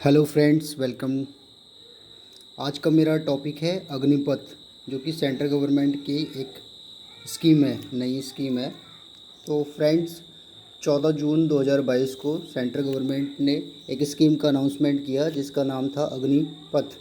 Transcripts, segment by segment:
Hello friends, welcome. आज का मेरा टॉपिक है अग्निपथ, जो कि सेंट्रल गवर्नमेंट की एक स्कीम है, नई स्कीम है। तो फ्रेंड्स, 14 जून 2022 को सेंट्रल गवर्नमेंट ने एक स्कीम का अनाउंसमेंट किया जिसका नाम था अग्निपथ।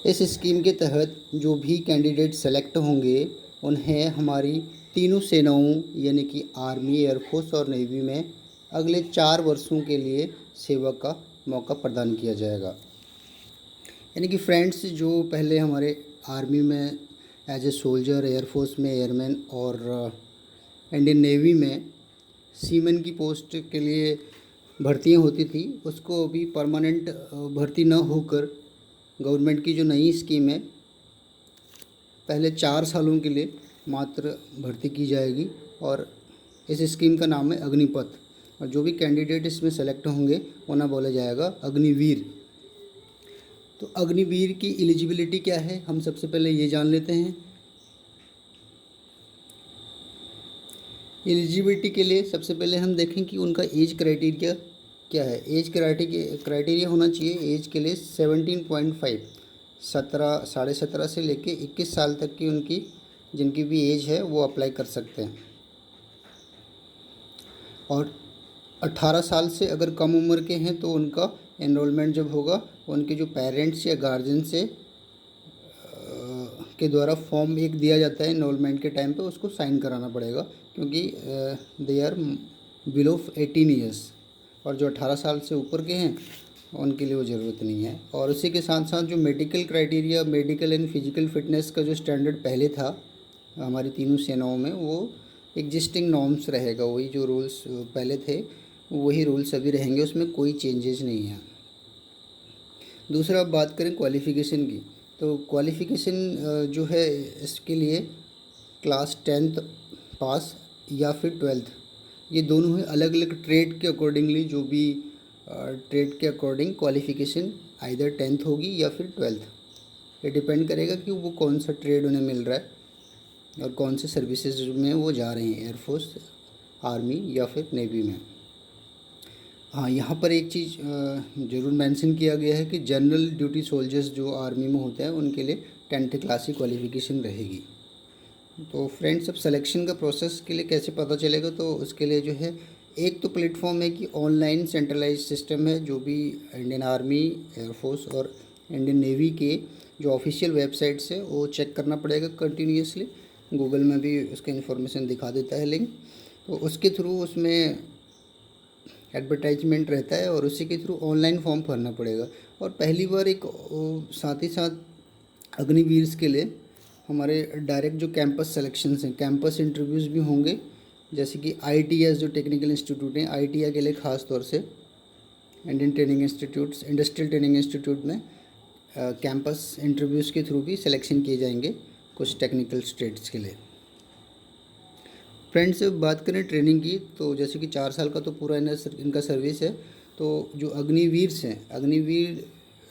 इस स्कीम के तहत जो भी कैंडिडेट सेलेक्ट होंगे उन्हें हमारी तीनों सेनाओं यानी कि आर्मी, एयरफोर्स और नेवी में अगले 4 वर्षों के लिए सेवा का मौका प्रदान किया जाएगा। यानी कि फ्रेंड्स, जो पहले हमारे आर्मी में एज ए सोल्जर, एयरफोर्स में एयरमैन और इंडियन नेवी में सीमैन की पोस्ट के लिए भर्तियां होती थी, उसको अभी परमानेंट भर्ती न होकर गवर्नमेंट की जो नई स्कीम है, पहले 4 सालों के लिए मात्र भर्ती की जाएगी और इस स्कीम का नाम है अग्निपथ। और जो भी कैंडिडेट इसमें सेलेक्ट होंगे उन्हें बोला जाएगा अग्निवीर। तो अग्निवीर की एलिजिबिलिटी क्या है, हम सबसे पहले ये जान लेते हैं। एलिजिबिलिटी के लिए सबसे पहले हम देखें कि उनका एज क्राइटेरिया क्या है। एज क्राइटेरिया होना चाहिए एज के लिए 17.5, 17 से लेके 21 साल तक की उनकी जिनकी भी एज है वो अप्लाई कर सकते हैं। और 18 साल से अगर कम उम्र के हैं तो उनका एनरोलमेंट जब होगा, उनके जो पेरेंट्स या गार्जियन से के द्वारा फॉर्म एक दिया जाता है एनरोलमेंट के टाइम पे, उसको साइन कराना पड़ेगा, क्योंकि दे आर बिलो 18 ईयर्स। और जो 18 साल से ऊपर के हैं उनके लिए वो ज़रूरत नहीं है। और उसी के साथ साथ जो medical criteria, medical and physical fitness का जो स्टैंडर्ड पहले था हमारी तीनों सेनाओं में, वो एग्जिस्टिंग नॉर्म्स रहेगा। वही जो रूल्स पहले थे वही रूल्स अभी रहेंगे, उसमें कोई चेंजेस नहीं है। दूसरा, अब बात करें क्वालिफ़िकेशन की, तो क्वालिफ़िकेशन जो है इसके लिए क्लास 10th पास या फिर 12th, ये दोनों ही अलग अलग ट्रेड के अकॉर्डिंगली, जो भी ट्रेड के अकॉर्डिंग क्वालिफ़िकेशन आइदर 10th होगी या फिर 12th। ये डिपेंड करेगा कि वो कौन सा ट्रेड उन्हें मिल रहा है और कौन से सर्विसेज में वो जा रहे हैं, एयरफोर्स, आर्मी या फिर नेवी में। हाँ, यहाँ पर एक चीज़ ज़रूर मेंशन किया गया है कि जनरल ड्यूटी सोल्जर्स जो आर्मी में होते हैं उनके लिए 10th क्लास की क्वालिफ़िकेशन रहेगी। तो फ्रेंड्स, अब सिलेक्शन का प्रोसेस के लिए कैसे पता चलेगा, तो उसके लिए जो है एक तो प्लेटफॉर्म है कि ऑनलाइन सेंट्रलाइज सिस्टम है, जो भी इंडियन आर्मी, एयरफोर्स और इंडियन नेवी के जो ऑफिशियल वेबसाइट्स है वो चेक करना पड़ेगा कंटिन्यूसली। गूगल में भी उसका इन्फॉर्मेशन दिखा देता है लिंक, तो उसके थ्रू उसमें एडवर्टाइजमेंट रहता है और उसी के थ्रू ऑनलाइन फॉर्म भरना पड़ेगा। और पहली बार एक साथ ही साथ अग्निवीर्स के लिए हमारे डायरेक्ट जो कैंपस सिलेक्शंस हैं, कैंपस इंटरव्यूज़ भी होंगे, जैसे कि ITS जो टेक्निकल इंस्टीट्यूट हैं, ITI के लिए ख़ास तौर से Indian training institutes, industrial training institute में कैंपस इंटरव्यूज़ के थ्रू भी सिलेक्शन किए जाएंगे कुछ टेक्निकल स्टेट्स के लिए। फ्रेंड्स, बात करें ट्रेनिंग की, तो जैसे कि 4 साल का तो पूरा इनका सर्विस है। तो जो अग्निवीर्स हैं, अग्निवीर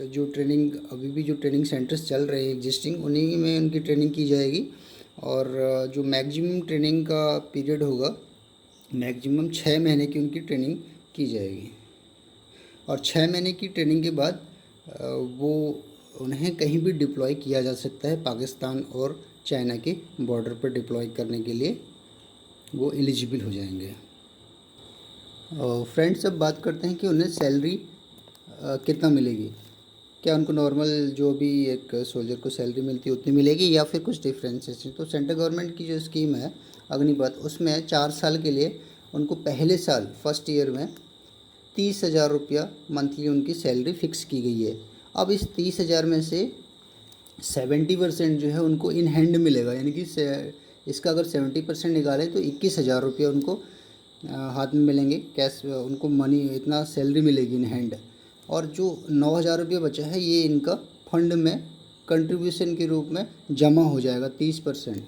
जो ट्रेनिंग अभी भी जो ट्रेनिंग सेंटर्स चल रहे हैं एग्जिस्टिंग, उन्हीं में उनकी ट्रेनिंग की जाएगी। और जो मैक्सिमम ट्रेनिंग का पीरियड होगा, मैक्सिमम 6 महीने की उनकी ट्रेनिंग की जाएगी। और 6 महीने की ट्रेनिंग के बाद वो उन्हें कहीं भी डिप्लॉय किया जा सकता है, पाकिस्तान और चाइना के बॉर्डर पर डिप्लॉय करने के लिए वो एलिजिबल हो जाएंगे। फ्रेंड्स, अब बात करते हैं कि उन्हें सैलरी कितना मिलेगी। क्या उनको नॉर्मल जो भी एक सोल्जर को सैलरी मिलती है उतनी मिलेगी या फिर कुछ डिफरेंसेस हैं। तो सेंट्रल गवर्नमेंट की जो स्कीम है अग्निपथ, उसमें 4 साल के लिए उनको पहले साल फर्स्ट ईयर में 30,000 रुपया मंथली उनकी सैलरी फ़िक्स की गई है। अब इस 30,000 में से 70% जो है उनको इन हैंड मिलेगा, यानी कि इसका अगर 70% निकालें तो 21,000 रुपये उनको हाथ में मिलेंगे, कैश उनको मनी, इतना सैलरी मिलेगी इन हैंड। और जो 9,000 रुपये बचा है ये इनका फंड में कंट्रीब्यूशन के रूप में जमा हो जाएगा 30%।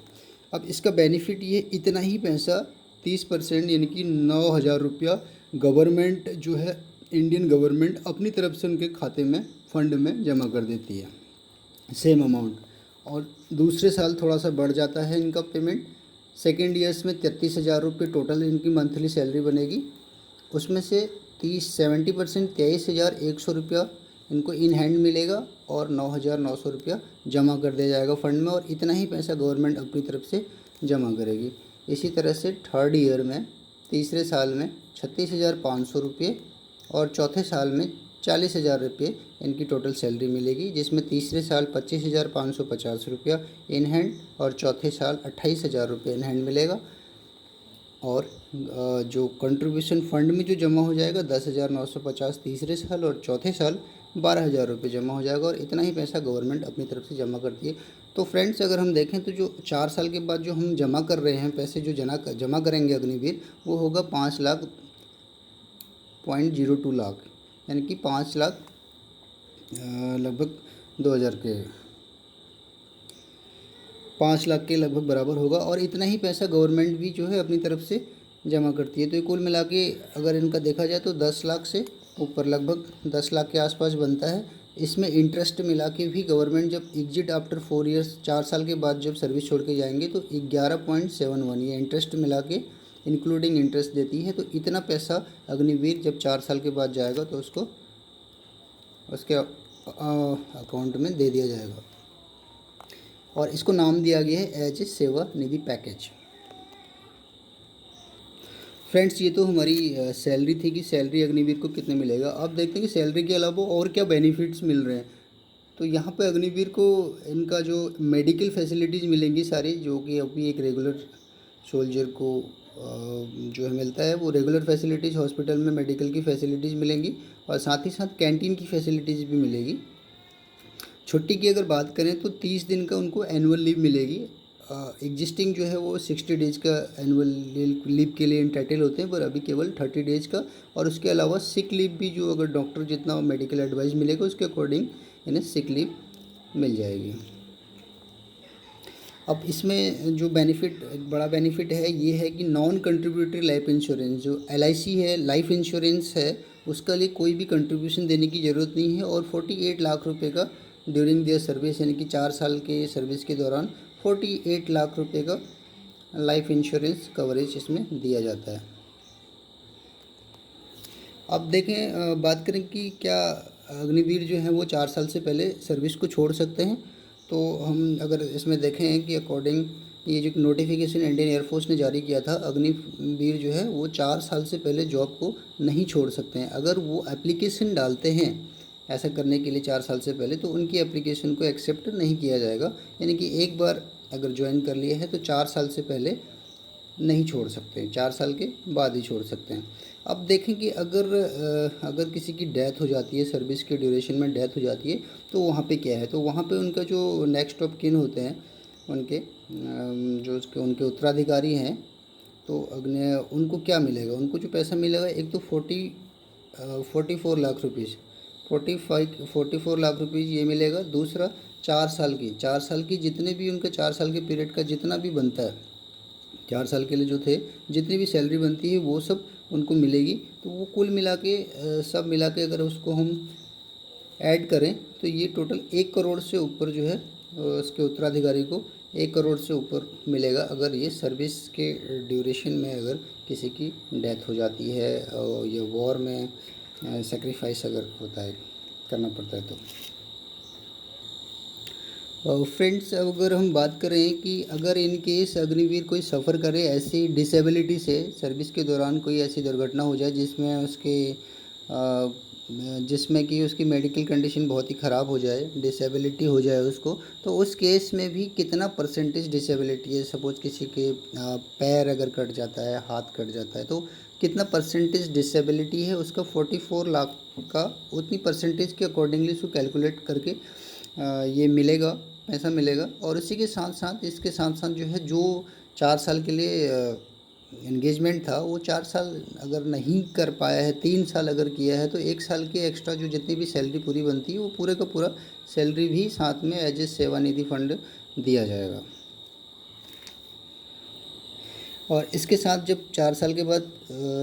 अब इसका बेनिफिट ये इतना ही पैसा 30% यानी कि 9,000 रुपया गवर्नमेंट जो है, इंडियन गवर्नमेंट अपनी तरफ से उनके खाते में फ़ंड में जमा कर देती है, सेम अमाउंट। और दूसरे साल थोड़ा सा बढ़ जाता है इनका पेमेंट। सेकेंड ईयर्स में 33,000 रुपये टोटल इनकी मंथली सैलरी बनेगी, उसमें से 70% 23,100 रुपया इनको इन हैंड मिलेगा और 9,900 रुपया जमा कर दिया जाएगा फंड में, और इतना ही पैसा गवर्नमेंट अपनी तरफ से जमा करेगी। इसी तरह से थर्ड ईयर में, तीसरे साल में 36,500 रुपये और चौथे साल में 40,000 रुपये इनकी टोटल सैलरी मिलेगी, जिसमें तीसरे साल 25,550 रुपया इन हैंड और चौथे साल 28,000 रुपये इन हैंड मिलेगा। और जो कंट्रीब्यूशन फंड में जो जमा हो जाएगा 10,950 तीसरे साल और चौथे साल 12,000 रुपये जमा हो जाएगा, और इतना ही पैसा गवर्नमेंट अपनी तरफ से जमा करती है। तो फ्रेंड्स, अगर हम देखें तो जो 4 साल के बाद जो हम जमा कर रहे हैं पैसे, जो जमा करेंगे अग्निवीर, वो होगा 5,02 लाख, यानी कि 5 लाख लगभग 2,000 के 5 लाख के लगभग बराबर होगा, और इतना ही पैसा गवर्नमेंट भी जो है अपनी तरफ से जमा करती है। तो ये कुल मिला के अगर इनका देखा जाए तो 10 लाख से ऊपर, लगभग 10 लाख के आसपास बनता है। इसमें इंटरेस्ट मिला के भी गवर्नमेंट जब एग्जिट आफ्टर 4 ईयर्स, 4 साल के बाद जब सर्विस छोड़ के जाएंगे, तो 11.71 ये इंटरेस्ट मिला के इंक्लूडिंग इंटरेस्ट देती है। तो इतना पैसा अग्निवीर जब 4 साल के बाद जाएगा तो उसको उसके अकाउंट में दे दिया जाएगा, और इसको नाम दिया गया है एज ए सेवा निधि पैकेज। फ्रेंड्स, ये तो हमारी सैलरी थी कि सैलरी अग्निवीर को कितने मिलेगा। अब देखते हैं कि सैलरी के अलावा और क्या बेनिफिट्स मिल रहे हैं। तो यहाँ पे अग्निवीर को इनका जो मेडिकल फैसिलिटीज़ मिलेंगी सारी, जो कि अभी एक रेगुलर सोल्जर को जो है मिलता है, वो रेगुलर फैसिलिटीज़ हॉस्पिटल में मेडिकल की फैसिलिटीज़ मिलेंगी, और साथ ही साथ कैंटीन की फैसिलिटीज़ भी मिलेगी। छुट्टी की अगर बात करें तो 30 दिन का उनको एनुअल लीव मिलेगी। एग्जिस्टिंग जो है वो 60 डेज़ का एनुअल लीव के लिए इंटाइटल होते हैं, पर अभी केवल 30 डेज़ का। और उसके अलावा सिक लीव भी, जो अगर डॉक्टर जितना मेडिकल एडवाइस मिलेगा उसके अकॉर्डिंग इन्हें सिक लीव मिल जाएगी। अब इसमें जो बेनिफिट, एक बड़ा बेनिफिट है, ये है कि नॉन कंट्रीब्यूटरी लाइफ इंश्योरेंस, जो LIC है, लाइफ इंश्योरेंस है, उसका लिए कोई भी कंट्रीब्यूशन देने की ज़रूरत नहीं है। और 48 लाख रुपए का ड्यूरिंग दियर सर्विस, यानी कि 4 साल के सर्विस के दौरान 48 लाख रुपए का लाइफ इंश्योरेंस कवरेज इसमें दिया जाता है। अब देखें, बात करें कि क्या अग्निवीर जो हैं वो 4 साल से पहले सर्विस को छोड़ सकते हैं। तो हम अगर इसमें देखें कि अकॉर्डिंग ये जो नोटिफिकेशन इंडियन एयरफोर्स ने जारी किया था, अग्निवीर जो है वो 4 साल से पहले जॉब को नहीं छोड़ सकते हैं। अगर वो एप्लीकेशन डालते हैं ऐसा करने के लिए 4 साल से पहले, तो उनकी एप्लीकेशन को एक्सेप्ट नहीं किया जाएगा। यानी कि एक बार अगर ज्वाइन कर लिया है तो 4 साल से पहले नहीं छोड़ सकते हैं, 4 साल के बाद ही छोड़ सकते हैं। अब देखें कि अगर किसी की डेथ हो जाती है, सर्विस के ड्यूरेशन में डेथ हो जाती है, तो वहाँ पे क्या है, तो वहाँ पे उनका जो नेक्स्ट ऑफ किन होते हैं, उनके उनके उत्तराधिकारी हैं, तो उनको क्या मिलेगा, उनको जो पैसा मिलेगा, एक तो 44 लाख रुपीज़ 44 लाख रुपीज़ ये मिलेगा। दूसरा 4 साल की जितने भी उनका 4 साल के पीरियड का जितना भी बनता है, 4 साल के लिए जो थे जितनी भी सैलरी बनती है वो सब उनको मिलेगी। तो वो कुल मिला के सब मिला के अगर उसको हम ऐड करें तो ये टोटल 1 करोड़ से ऊपर जो है उसके उत्तराधिकारी को 1 करोड़ से ऊपर मिलेगा, अगर ये सर्विस के ड्यूरेशन में अगर किसी की डेथ हो जाती है और ये वॉर में सेक्रीफाइस अगर होता है, करना पड़ता है तो। फ्रेंड्स, अगर हम बात करें कि अगर इन केस अग्निवीर कोई सफ़र करे ऐसी डिसेबिलिटी से, सर्विस के दौरान कोई ऐसी दुर्घटना हो जाए जिसमें कि उसकी मेडिकल कंडीशन बहुत ही ख़राब हो जाए, डिसेबिलिटी हो जाए उसको, तो उस केस में भी कितना परसेंटेज डिसेबिलिटी है। सपोज़ किसी के पैर अगर कट जाता है, हाथ कट जाता है, तो कितना परसेंटेज डिसेबिलिटी है उसका 44 लाख का, उतनी परसेंटेज के अकॉर्डिंगली उसको कैलकुलेट करके ये मिलेगा, पैसा मिलेगा। और इसी के साथ साथ इसके साथ साथ जो है, जो 4 साल के लिए एंगेजमेंट था, वो 4 साल अगर नहीं कर पाया है, 3 साल अगर किया है, तो 1 साल के एक्स्ट्रा जो जितनी भी सैलरी पूरी बनती है वो पूरे का पूरा सैलरी भी साथ में एज ए सेवानिधि फंड दिया जाएगा। और इसके साथ जब 4 साल के बाद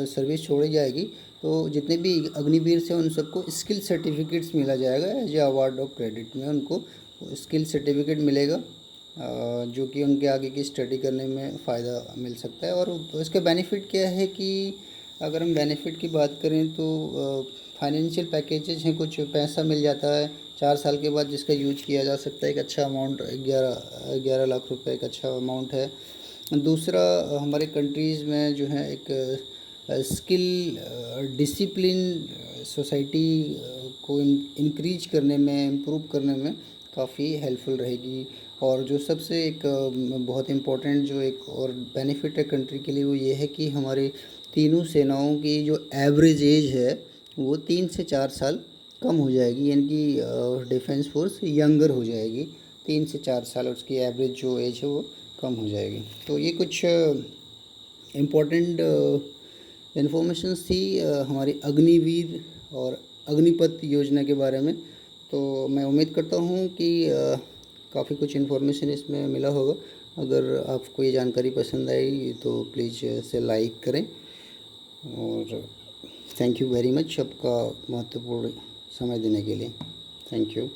सर्विस छोड़ी जाएगी, तो जितने भी अग्निवीर से उन सबको स्किल सर्टिफिकेट्स मिला जाएगा as a award of credit में, उनको स्किल सर्टिफिकेट मिलेगा जो कि उनके आगे की स्टडी करने में फ़ायदा मिल सकता है। और इसका बेनिफिट क्या है कि अगर हम बेनिफिट की बात करें तो फाइनेंशियल पैकेजेज हैं, कुछ पैसा मिल जाता है 4 साल के बाद जिसका यूज किया जा सकता है। एक अच्छा अमाउंट 11 लाख रुपए एक अच्छा अमाउंट है। दूसरा, हमारे कंट्रीज़ में जो है एक स्किल डिसिप्लिन सोसाइटी को इंक्रीज करने में, इम्प्रूव करने में काफ़ी हेल्पफुल रहेगी। और जो सबसे एक बहुत इम्पोर्टेंट जो एक और बेनिफिट है कंट्री के लिए, वो ये है कि हमारे तीनों सेनाओं की जो एवरेज एज है वो 3 से 4 साल कम हो जाएगी, यानी कि डिफेंस फोर्स यंगर हो जाएगी। 3 से 4 साल उसकी एवरेज जो एज है वो कम हो जाएगी। तो ये कुछ इम्पोर्टेंट इन्फॉर्मेशंस थी हमारी अग्निवीर और अग्निपथ योजना के बारे में। तो मैं उम्मीद करता हूँ कि काफ़ी कुछ इन्फॉर्मेशन इसमें मिला होगा। अगर आपको ये जानकारी पसंद आई तो प्लीज़ इसे लाइक करें। और थैंक यू वेरी मच आपका महत्वपूर्ण समय देने के लिए। Thank you.